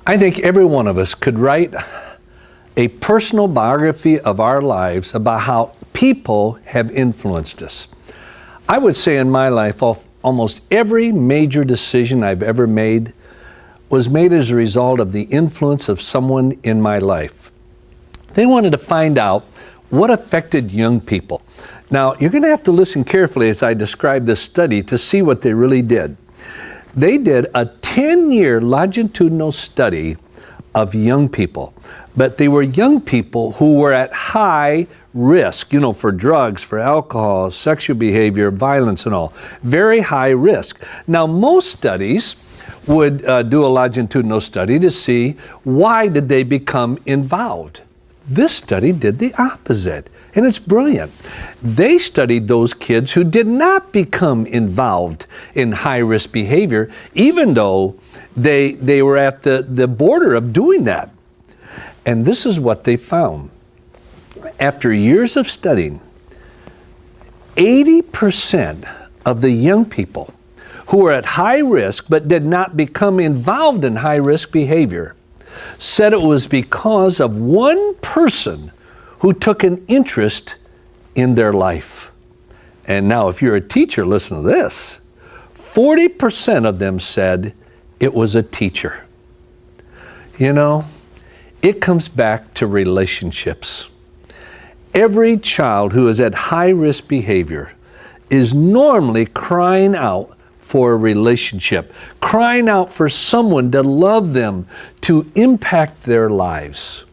I think every one of us could write a personal biography of our lives about how people have influenced us. I would say in my life, almost every major decision I've ever made was made as a result of the influence of someone in my life. They wanted to find out what affected young people. Now, you're going to have to listen carefully as I describe this study to see what they really did. They did a 10-year longitudinal study of young people, but they were young people who were at high risk, for drugs, for alcohol, sexual behavior, violence and all. Very high risk. Now, most studies would do a longitudinal study to see why did they become involved. This study did the opposite, and it's brilliant. They studied those kids who did not become involved in high-risk behavior, even though they were at the border of doing that. And this is what they found. After years of studying, 80% of the young people who were at high risk but did not become involved in high-risk behavior said it was because of one person who took an interest in their life. And now, if you're a teacher, listen to this. 40% of them said it was a teacher. It comes back to relationships. Every child who is at high-risk behavior is normally crying out for a relationship, crying out for someone to love them, to impact their lives.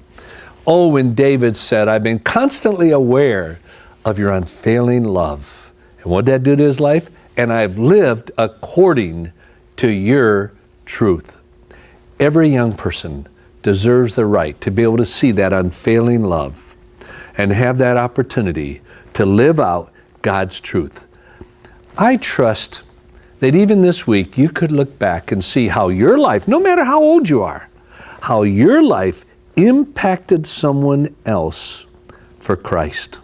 Oh, when David said, I've been constantly aware of your unfailing love. And what did that do to his life? And I've lived according to your truth. Every young person deserves the right to be able to see that unfailing love and have that opportunity to live out God's truth. I trust that even this week you could look back and see how your life, no matter how old you are, how your life impacted someone else for Christ.